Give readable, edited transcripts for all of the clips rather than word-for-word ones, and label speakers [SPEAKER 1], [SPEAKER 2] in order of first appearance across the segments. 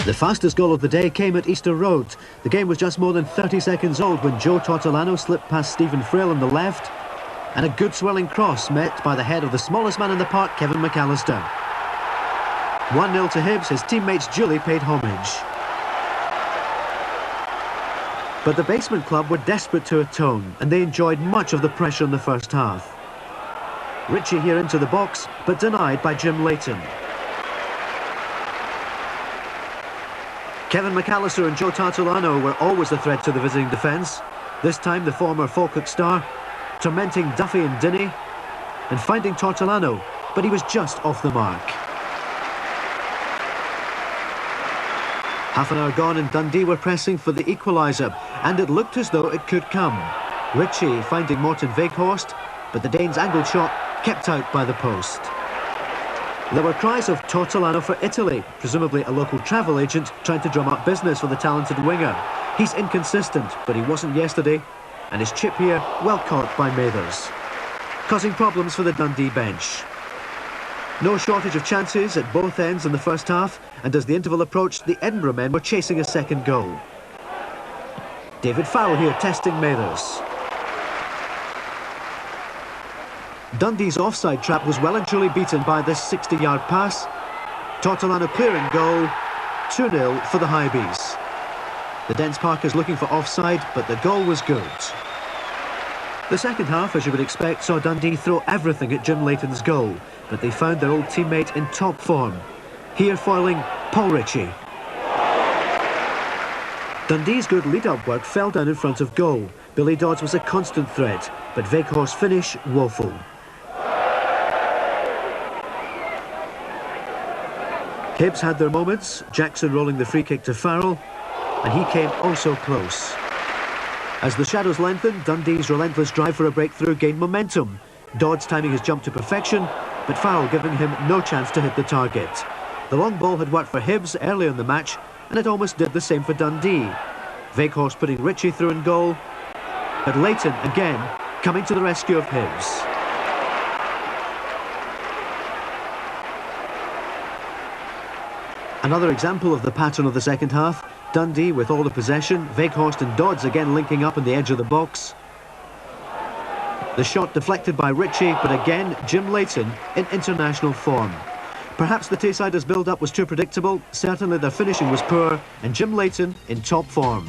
[SPEAKER 1] The fastest goal of the day came at Easter Road. The game was just more than 30 seconds old when Joe Tortolano slipped past Stephen Frail on the left, and a good swelling cross met by the head of the smallest man in the park, Kevin McAllister. 1-0 to Hibs. His teammates duly paid homage. But the Basement Club were desperate to atone, and they enjoyed much of the pressure in the first half. Ritchie here into the box, but denied by Jim Leighton. Kevin McAllister and Joe Tortolano were always a threat to the visiting defence. This time the former Falkirk star tormenting Duffy and Dinny and finding Tortolano, but he was just off the mark. Half an hour gone and Dundee were pressing for the equaliser, and it looked as though it could come. Ritchie finding Morten Weghorst, but the Danes' angled shot kept out by the post. There were cries of Tortolano for Italy, presumably a local travel agent trying to drum up business for the talented winger. He's inconsistent, but he wasn't yesterday, and his chip here well caught by Mathers, causing problems for the Dundee bench. No shortage of chances at both ends in the first half, and as the interval approached, the Edinburgh men were chasing a second goal. David Farrell here testing Mathers. Dundee's offside trap was well and truly beaten by this 60-yard pass. Tortolano clearing goal, 2-0 for the Hibees. The Dens Parkers looking for offside, but the goal was good. The second half, as you would expect, saw Dundee throw everything at Jim Leighton's goal, but they found their old teammate in top form. Here foiling Paul Ritchie. Dundee's good lead-up work fell down in front of goal. Billy Dodds was a constant threat, but Weghorst's finish woeful. Hibs had their moments, Jackson rolling the free kick to Farrell, and he came oh so close. As the shadows lengthened, Dundee's relentless drive for a breakthrough gained momentum. Dodds timing his jump to perfection, but Farrell giving him no chance to hit the target. The long ball had worked for Hibs earlier in the match, and it almost did the same for Dundee. Weghorst putting Ritchie through in goal, but Leighton again coming to the rescue of Hibs. Another example of the pattern of the second half. Dundee with all the possession, Weghorst and Dodds again linking up in the edge of the box. The shot deflected by Ritchie, but again Jim Leighton in international form. Perhaps the Taysiders' build-up was too predictable, certainly their finishing was poor, and Jim Leighton in top form.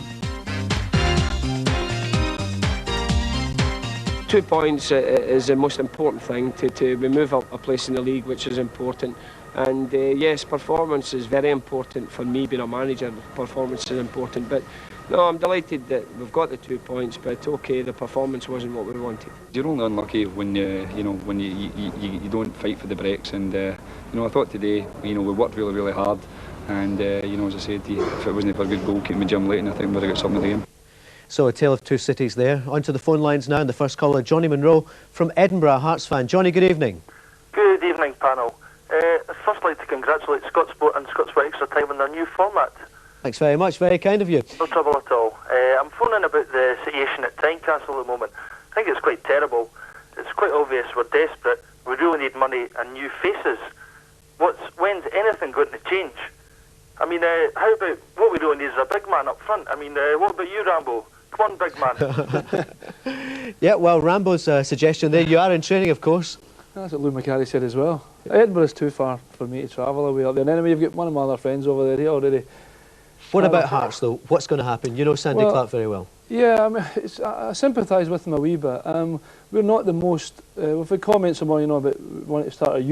[SPEAKER 2] 2 points is the most important thing to move up a place in the league, which is important. And yes, performance is very important for me being a manager. Performance is important, but no, I'm delighted that we've got the 2 points. But okay, the performance wasn't what we wanted. You're only unlucky when you don't fight for the breaks. And I thought today, we worked really hard. And as I said, if it wasn't for a good goalkeeping with Jim Leighton, I think we'd have got something of the game.
[SPEAKER 1] So a tale of two cities there. Onto the phone lines now, and the first caller, Johnny Monroe from Edinburgh, a Hearts fan. Johnny, good evening.
[SPEAKER 3] Good evening, panel. I'd first like to congratulate Scotsport and Scots for Extra Time on their new format.
[SPEAKER 1] Thanks very much, very kind of you.
[SPEAKER 3] No trouble at all. I'm phoning about the situation at Tynecastle at the moment. I think it's quite terrible. It's quite obvious we're desperate. We really need money and new faces. When's anything going to change? I mean, how about, what we really need is a big man up front. I mean, what about you, Rambo? Come on, big man.
[SPEAKER 1] Yeah, well, Rambo's suggestion there, you are in training, of course.
[SPEAKER 4] That's what Lou McCarry said as well. Edinburgh is too far for me to travel away up there. And anyway, you've got one of my other friends over there already.
[SPEAKER 1] What about Hearts, though? What's going to happen? You know Sandy Clark very well.
[SPEAKER 4] Yeah, I mean, I sympathise with him a wee bit. We're not the most... we've had comments about, about wanting to start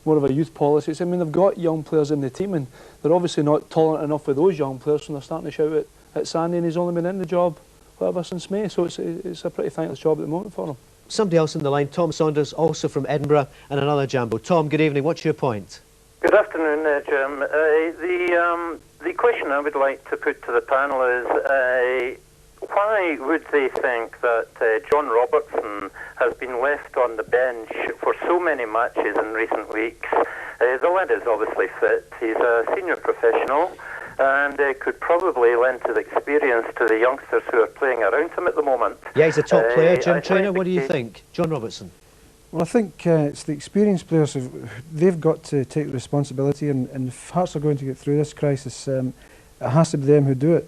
[SPEAKER 4] more of a youth policy. I mean, they've got young players in the team, and they're obviously not tolerant enough with those young players, and they're starting to shout at Sandy, and he's only been in the job, whatever, since May. So it's a pretty thankless job at the moment for him.
[SPEAKER 1] Somebody else in the line, Tom Saunders, also from Edinburgh, and another Jambo. Tom, good evening. What's your point?
[SPEAKER 5] Good afternoon, Jim. The question I would like to put to the panel is why would they think that John Robertson has been left on the bench for so many matches in recent weeks? The lad is obviously fit. He's a senior professional and could probably lend his experience to the youngsters who are playing around him at the moment.
[SPEAKER 1] Yeah, he's a top player. Gym trainer, what do you think? John Robertson?
[SPEAKER 6] Well, I think it's the experienced players, they've got to take the responsibility, and if Hearts are going to get through this crisis, it has to be them who do it.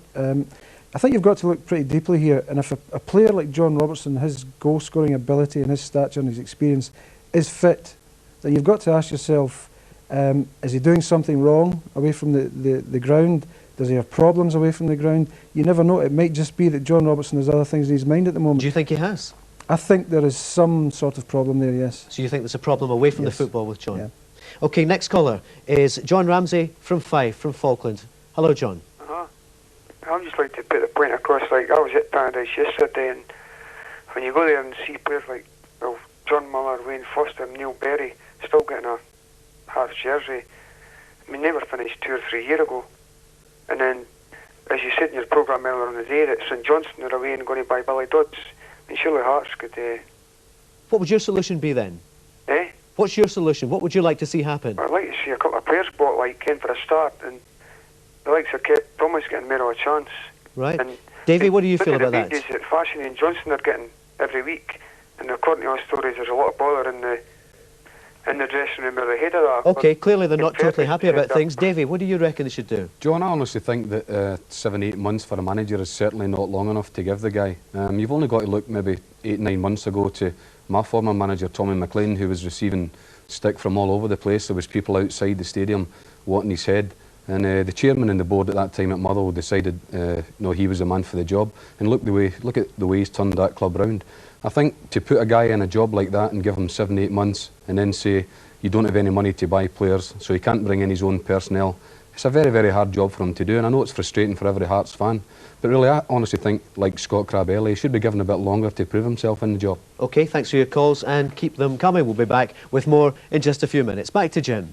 [SPEAKER 6] I think you've got to look pretty deeply here, and if a player like John Robertson, his goal-scoring ability and his stature and his experience is fit, then you've got to ask yourself, is he doing something wrong away from the ground? Does he have problems away from the ground? You never know. It might just be that John Robertson has other things in his mind at the moment.
[SPEAKER 1] Do you think he has?
[SPEAKER 6] I think there is some sort of problem there, yes.
[SPEAKER 1] So you think there's a problem away from
[SPEAKER 6] Yes.
[SPEAKER 1] the football with John?
[SPEAKER 6] Yeah.
[SPEAKER 1] OK, next caller is John Ramsey from Fife, from Falkland. Hello, John.
[SPEAKER 7] I'd just like to put the point across, like, I was at Paradise yesterday, and when you go there and see players like, well, John Muller, Wayne Foster, Neil Berry, still getting a Hearts jersey. I mean, they were finished 2 or 3 years ago. And then, as you said in your programme earlier on the day, that St Johnstone are away and going to buy Billy Dodds. I mean, surely Hearts could...
[SPEAKER 1] What would your solution be then?
[SPEAKER 7] Eh?
[SPEAKER 1] What's your solution? What would you like to see happen?
[SPEAKER 7] I'd like to see a couple of players bought, like Ken, for a start, and the likes of Kent Thomas getting more of a chance.
[SPEAKER 1] Right.
[SPEAKER 7] And
[SPEAKER 1] Davey, what do you feel about that?
[SPEAKER 7] The wages that Fashion and Johnson are getting every week, and according to our stories, there's a lot of bother in the dressing room or the head of that.
[SPEAKER 1] OK, clearly they're not totally happy about things. Davey, what do you reckon they should do?
[SPEAKER 8] John, I honestly think that 7-8 months for a manager is certainly not long enough to give the guy. You've only got to look maybe 8-9 months ago to my former manager, Tommy McLean, who was receiving stick from all over the place. There was people outside the stadium wanting his head. And the chairman and the board at that time at Motherwell decided no, he was the man for the job. And look at the way he's turned that club round. I think to put a guy in a job like that and give him 7-8 months and then say you don't have any money to buy players, so he can't bring in his own personnel, it's a very, very hard job for him to do. And I know it's frustrating for every Hearts fan, but really I honestly think, like Scott Crabbe, he should be given a bit longer to prove himself in the job.
[SPEAKER 1] OK, thanks for your calls and keep them coming. We'll be back with more in just a few minutes. Back to Jim.